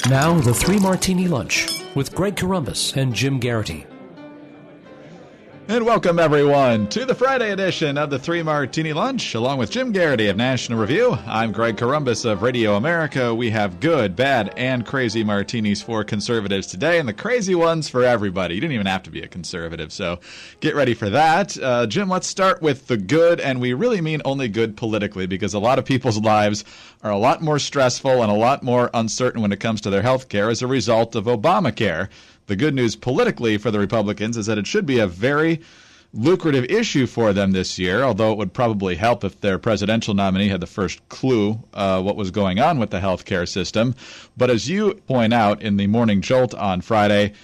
Now, the Three Martini Lunch with Greg Corombos and Jim Garrity. And welcome, everyone, to the Friday edition of the Three Martini Lunch. Along with Jim Garrity of National Review, I'm Greg Corombos of Radio America. We have good, bad, and crazy martinis for conservatives today, and the crazy ones for everybody. You didn't even have to be a conservative, so get ready for that. Jim, let's start with the good, and we really mean only good politically, because a lot of people's lives are a lot more stressful and a lot more uncertain when it comes to their health care as a result of Obamacare. The good news politically for the Republicans is that it should be a very lucrative issue for them this year, although it would probably help if their presidential nominee had the first clue what was going on with the health care system. But as you point out in the Morning Jolt on Friday,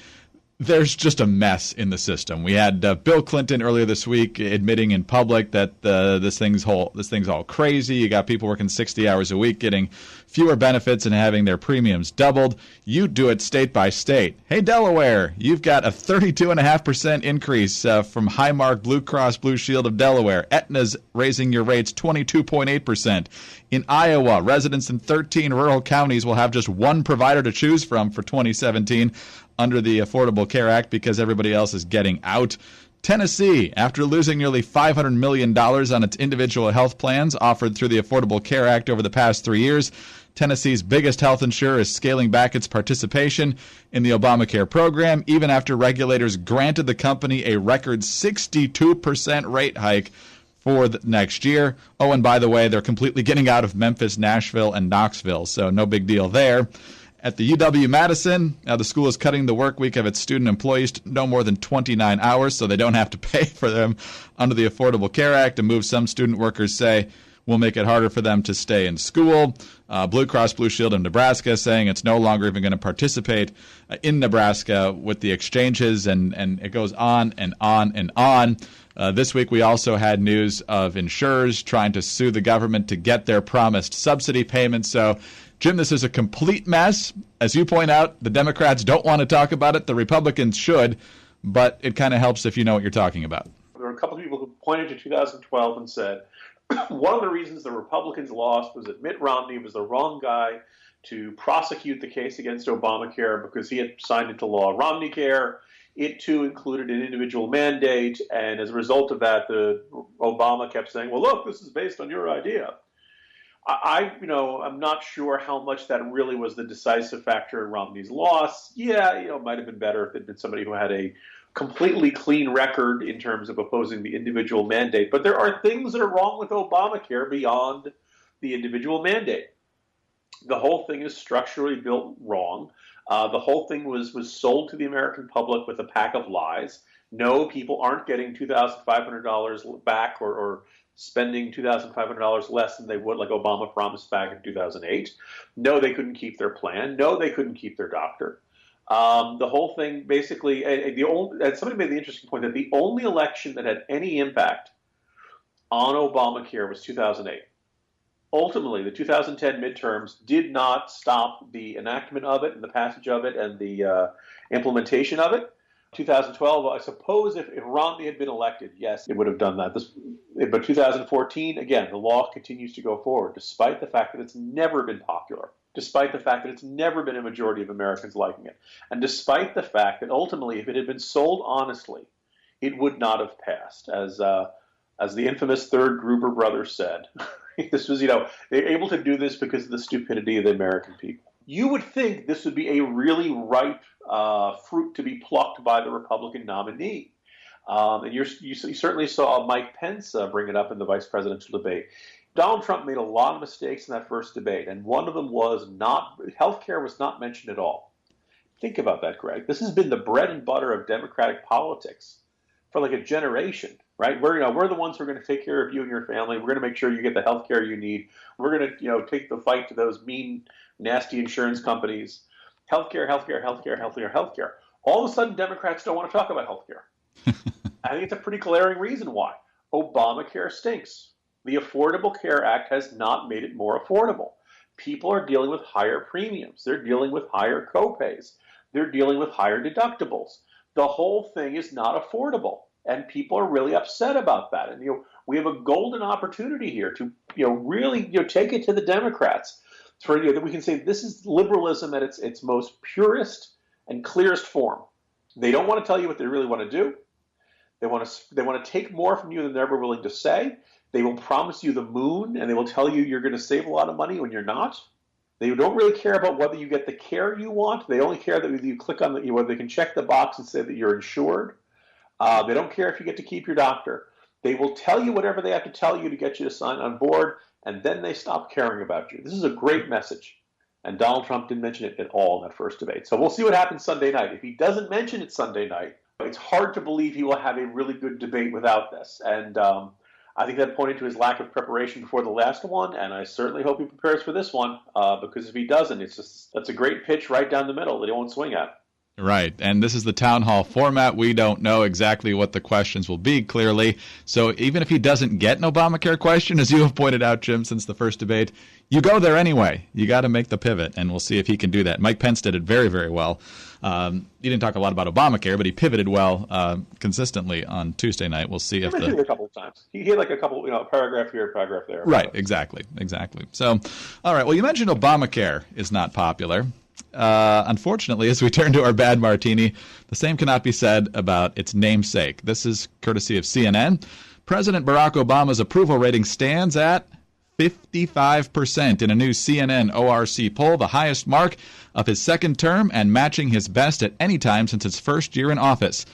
there's just a mess in the system. We had Bill Clinton earlier this week admitting in public that this thing's all crazy. You got people working 60 hours a week, getting fewer benefits and having their premiums doubled. You do it state by state. Hey, Delaware, you've got a 32.5% increase from Highmark Blue Cross Blue Shield of Delaware. Aetna's raising your rates 22.8%. In Iowa, residents in 13 rural counties will have just one provider to choose from for 2017 under the Affordable Care Act because everybody else is getting out. Tennessee, after losing nearly $500 million on its individual health plans offered through the Affordable Care Act over the past 3 years, Tennessee's biggest health insurer is scaling back its participation in the Obamacare program, even after regulators granted the company a record 62% rate hike for the next year. Oh, and by the way, they're completely getting out of Memphis, Nashville, and Knoxville, so no big deal there. At the UW-Madison, the school is cutting the work week of its student employees to no more than 29 hours so they don't have to pay for them under the Affordable Care Act, a move some student workers say will make it harder for them to stay in school. Blue Cross Blue Shield of Nebraska saying it's no longer even going to participate in Nebraska with the exchanges, and it goes on and on and on. This week we also had news of insurers trying to sue the government to get their promised subsidy payments. So, Jim, this is a complete mess. As you point out, the Democrats don't want to talk about it. The Republicans should, but it kind of helps if you know what you're talking about. There were a couple of people who pointed to 2012 and said, one of the reasons the Republicans lost was that Mitt Romney was the wrong guy to prosecute the case against Obamacare because he had signed into law Romneycare. It, too, included an individual mandate, and as a result of that, Obama kept saying, well, look, this is based on your idea. I'm not sure how much that really was the decisive factor in Romney's loss. Yeah, it might have been better if it had been somebody who had a completely clean record in terms of opposing the individual mandate. But there are things that are wrong with Obamacare beyond the individual mandate. The whole thing is structurally built wrong. The whole thing was sold to the American public with a pack of lies. No, people aren't getting $2,500 back or spending $2,500 less than they would, like Obama promised back in 2008. No, they couldn't keep their plan. No, they couldn't keep their doctor. The whole thing basically, somebody made the interesting point that the only election that had any impact on Obamacare was 2008. Ultimately, the 2010 midterms did not stop the enactment of it and the passage of it and the implementation of it. 2012, I suppose if Romney had been elected, yes, it would have done that. But 2014, again, the law continues to go forward, despite the fact that it's never been popular, despite the fact that it's never been a majority of Americans liking it, and despite the fact that ultimately, if it had been sold honestly, it would not have passed. As the infamous third Gruber brothers said, this was, they're able to do this because of the stupidity of the American people. You would think this would be a really ripe fruit to be plucked by the Republican nominee. And you certainly saw Mike Pence bring it up in the vice presidential debate. Donald Trump made a lot of mistakes in that first debate, and one of them was healthcare was not mentioned at all. Think about that, Greg. This has been the bread and butter of Democratic politics for like a generation, right? We're the ones who are going to take care of you and your family. We're going to make sure you get the healthcare you need. We're going to take the fight to those mean, nasty insurance companies. Healthcare. All of a sudden, Democrats don't want to talk about healthcare. I think it's a pretty glaring reason why. Obamacare stinks. The Affordable Care Act has not made it more affordable. People are dealing with higher premiums. They're dealing with higher copays. They're dealing with higher deductibles. The whole thing is not affordable, and people are really upset about that. And we have a golden opportunity here to really take it to the Democrats. that we can say this is liberalism at its most purest and clearest form. They don't want to tell you what they really want to do. They want to take more from you than they're ever willing to say. They will promise you the moon, and they will tell you you're going to save a lot of money when you're not. They don't really care about whether you get the care you want. They only care that you click on whether they can check the box and say that you're insured. They don't care if you get to keep your doctor. They will tell you whatever they have to tell you to get you to sign on board, and then they stop caring about you. This is a great message. And Donald Trump didn't mention it at all in that first debate. So we'll see what happens Sunday night. If he doesn't mention it Sunday night, it's hard to believe he will have a really good debate without this. And I think that pointed to his lack of preparation before the last one, and I certainly hope he prepares for this one, because if he doesn't, that's a great pitch right down the middle that he won't swing at. Right, and this is the town hall format. We don't know exactly what the questions will be, clearly. So even if he doesn't get an Obamacare question, as you have pointed out, Jim, since the first debate, you go there anyway. You got to make the pivot, and we'll see if he can do that. Mike Pence did it very, very well. He didn't talk a lot about Obamacare, but he pivoted well consistently on Tuesday night. We'll see if he did a couple of times. He hit like a couple, a paragraph here, a paragraph there. Right, exactly. So, all right, well, you mentioned Obamacare is not popular. Unfortunately, as we turn to our bad martini, the same cannot be said about its namesake. This is courtesy of CNN. President Barack Obama's approval rating stands at 55% in a new CNN ORC poll, the highest mark of his second term and matching his best at any time since his first year in office.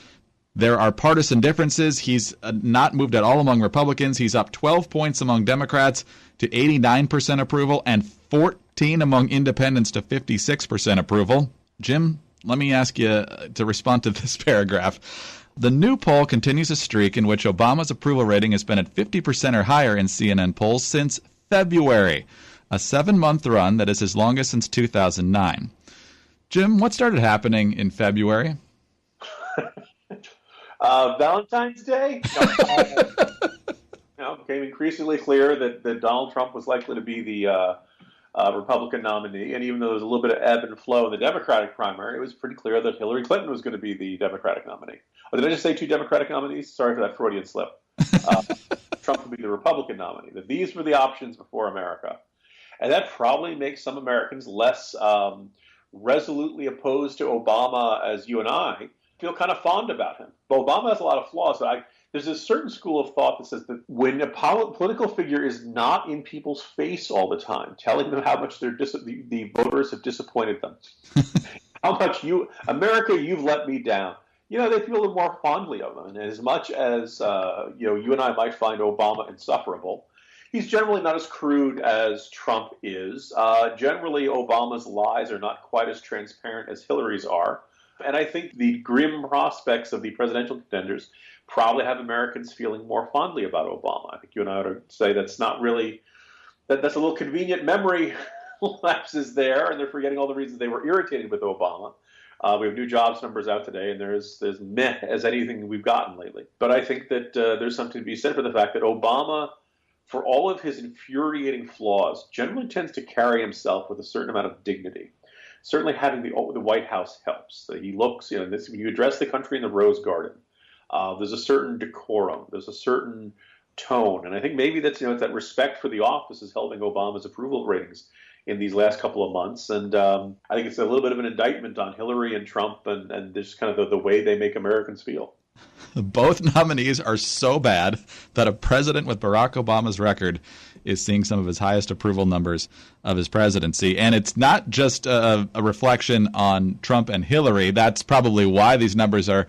There are partisan differences. He's not moved at all among Republicans. He's up 12 points among Democrats to 89% approval and 14 among independents to 56% approval. Jim, let me ask you to respond to this paragraph. The new poll continues a streak in which Obama's approval rating has been at 50% or higher in CNN polls since February, a 7-month run that is his longest since 2009. Jim, what started happening in February? Valentine's Day? No, became increasingly clear that Donald Trump was likely to be the Republican nominee. And even though there was a little bit of ebb and flow in the Democratic primary, it was pretty clear that Hillary Clinton was going to be the Democratic nominee. Oh, did I just say 2 Democratic nominees? Sorry for that Freudian slip. Trump would be the Republican nominee. That these were the options before America. And that probably makes some Americans less resolutely opposed to Obama as you and I feel kind of fond about him. But Obama has a lot of flaws. There's a certain school of thought that says that when a political figure is not in people's face all the time, telling them how much the voters have disappointed them, how much America, you've let me down, they feel a little more fondly of him. And as much as you and I might find Obama insufferable, he's generally not as crude as Trump is. Generally, Obama's lies are not quite as transparent as Hillary's are. And I think the grim prospects of the presidential contenders probably have Americans feeling more fondly about Obama. I think you and I ought to say that's not really, that's a little convenient memory lapses there, and they're forgetting all the reasons they were irritated with Obama. We have new jobs numbers out today, and there's meh as anything we've gotten lately. But I think that there's something to be said for the fact that Obama, for all of his infuriating flaws, generally tends to carry himself with a certain amount of dignity. Certainly having the White House helps. He looks, when you address the country in the Rose Garden, there's a certain decorum, there's a certain tone. And I think maybe that's, it's that respect for the office is helping Obama's approval ratings in these last couple of months. And I think it's a little bit of an indictment on Hillary and Trump and just kind of the way they make Americans feel. Both nominees are so bad that a president with Barack Obama's record is seeing some of his highest approval numbers of his presidency. And it's not just a reflection on Trump and Hillary. That's probably why these numbers are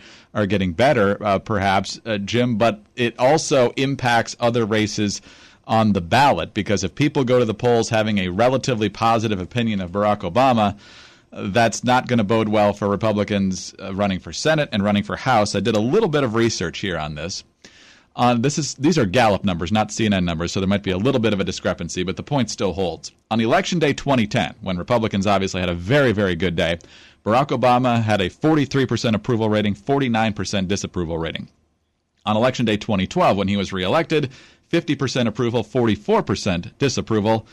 getting better, perhaps, Jim. But it also impacts other races on the ballot, because if people go to the polls having a relatively positive opinion of Barack Obama, that's not going to bode well for Republicans running for Senate and running for House. I did a little bit of research here on this. These are Gallup numbers, not CNN numbers, so there might be a little bit of a discrepancy, but the point still holds. On Election Day 2010, when Republicans obviously had a very, very good day, Barack Obama had a 43% approval rating, 49% disapproval rating. On Election Day 2012, when he was reelected, 50% approval, 44% disapproval.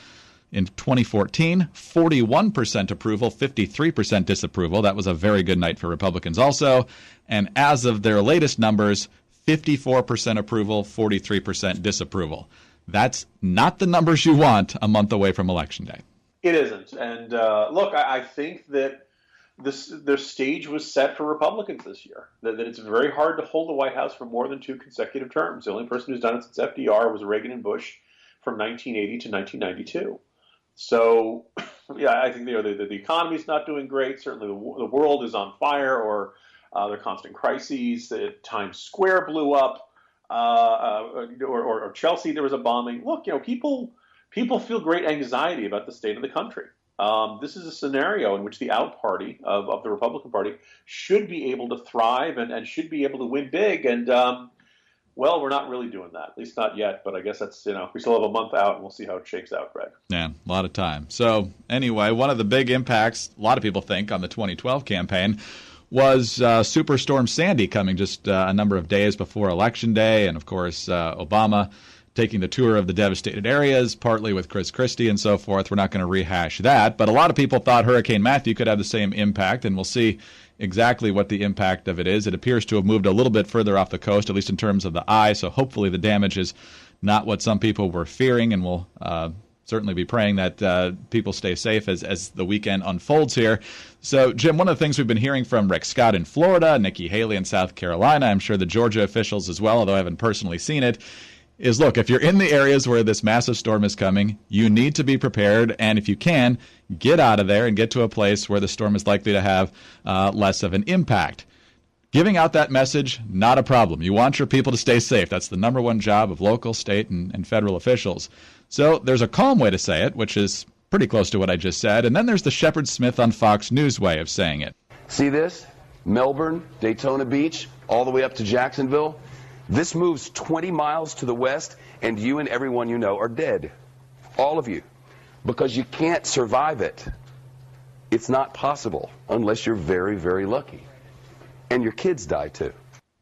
In 2014, 41% approval, 53% disapproval. That was a very good night for Republicans also. And as of their latest numbers, 54% approval, 43% disapproval. That's not the numbers you want a month away from Election Day. It isn't. And look, I think that their stage was set for Republicans this year. That it's very hard to hold the White House for more than 2 consecutive terms. The only person who's done it since FDR was Reagan and Bush from 1980 to 1992. So, yeah, I think the economy's not doing great. Certainly the world is on fire, or there are constant crises. Times Square blew up, or Chelsea, there was a bombing. Look, people feel great anxiety about the state of the country. This is a scenario in which the out party of the Republican Party should be able to thrive and should be able to win big. And, well, we're not really doing that, at least not yet. But I guess that's, we still have a month out, and we'll see how it shakes out, Greg. Yeah, a lot of time. So anyway, one of the big impacts, a lot of people think, on the 2012 campaign was Superstorm Sandy coming just a number of days before Election Day. And, of course, Obama taking the tour of the devastated areas, partly with Chris Christie and so forth. We're not going to rehash that. But a lot of people thought Hurricane Matthew could have the same impact, and we'll see exactly what the impact of it is. It appears to have moved a little bit further off the coast, at least in terms of the eye, so hopefully the damage is not what some people were fearing, and we'll certainly be praying that people stay safe as the weekend unfolds here. So, Jim, one of the things we've been hearing from Rick Scott in Florida, Nikki Haley in South Carolina, I'm sure the Georgia officials as well, although I haven't personally seen it, is, look, if you're in the areas where this massive storm is coming, you need to be prepared, and if you can, get out of there and get to a place where the storm is likely to have less of an impact. Giving out that message, not a problem. You want your people to stay safe. That's the number one job of local, state, and federal officials. So there's a calm way to say it, which is pretty close to what I just said, and then there's the Shepard Smith on Fox News way of saying it. See this? Melbourne, Daytona Beach, all the way up to Jacksonville. This moves 20 miles to the west, and you and everyone you know are dead. All of you. Because you can't survive it. It's not possible unless you're very, very lucky. And your kids die, too.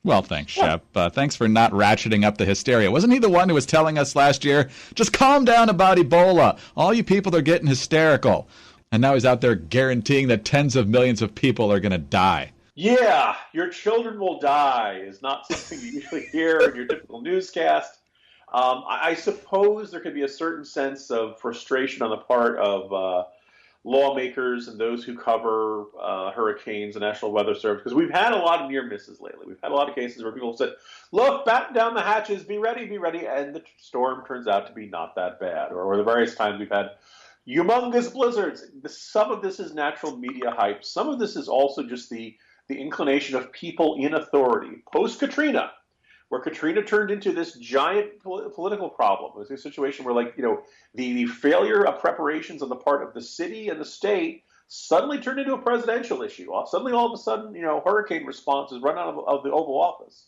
Well, thanks, Shep. Thanks for not ratcheting up the hysteria. Wasn't he the one who was telling us last year, just calm down about Ebola? All you people are getting hysterical. And now he's out there guaranteeing that tens of millions of people are going to die. Yeah, your children will die is not something you usually hear in your typical newscast. I suppose there could be a certain sense of frustration on the part of lawmakers and those who cover hurricanes and National Weather Service, because we've had a lot of near misses lately. We've had a lot of cases where people have said, look, batten down the hatches, be ready, and the storm turns out to be not that bad. Or the various times we've had humongous blizzards. Some of this is natural media hype. Some of this is also just the inclination of people in authority. Post-Katrina, where Katrina turned into this giant political problem. It was a situation where, the failure of preparations on the part of the city and the state suddenly turned into a presidential issue. Suddenly, all of a sudden, hurricane response is run out of the Oval Office.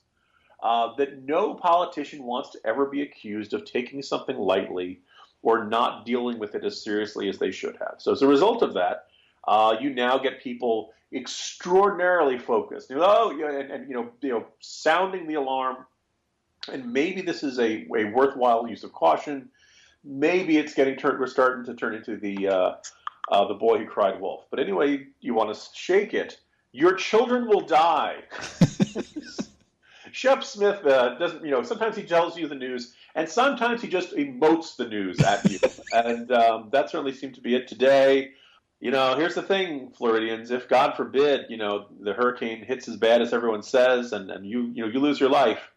That no politician wants to ever be accused of taking something lightly or not dealing with it as seriously as they should have. So as a result of that, you now get people extraordinarily focused, sounding the alarm. And maybe this is a worthwhile use of caution. Maybe it's we're starting to turn into the boy who cried wolf. But anyway, you want to shake it. Your children will die. Shep Smith doesn't, sometimes he tells you the news, and sometimes he just emotes the news at you. And that certainly seemed to be it today. Here's the thing, Floridians. If, God forbid, the hurricane hits as bad as everyone says, and you lose your life,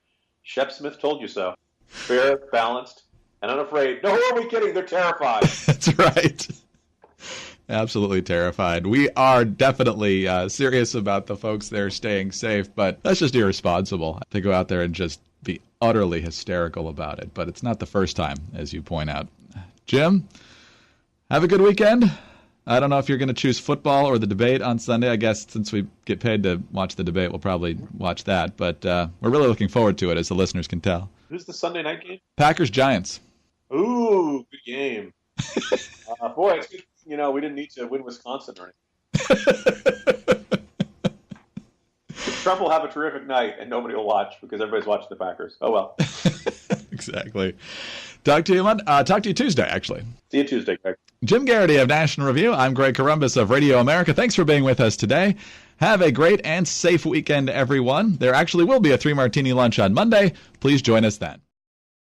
Shep Smith told you so. Fair, balanced, and unafraid. No, who are we kidding? They're terrified. That's right. Absolutely terrified. We are definitely serious about the folks there staying safe, but that's just irresponsible to go out there and just be utterly hysterical about it. But it's not the first time, as you point out. Jim, have a good weekend. I don't know if you're going to choose football or the debate on Sunday. I guess since we get paid to watch the debate, we'll probably watch that. But we're really looking forward to it, as the listeners can tell. Who's the Sunday night game? Packers-Giants. Ooh, good game. Boy, it's good. We didn't need to win Wisconsin or anything. Trump will have a terrific night, and nobody will watch because everybody's watching the Packers. Oh, well. Exactly. Talk to you Tuesday, actually. See you Tuesday, Greg. Jim Garrity of National Review. I'm Greg Corombos of Radio America. Thanks for being with us today. Have a great and safe weekend, everyone. There actually will be a 3 Martini lunch on Monday. Please join us then.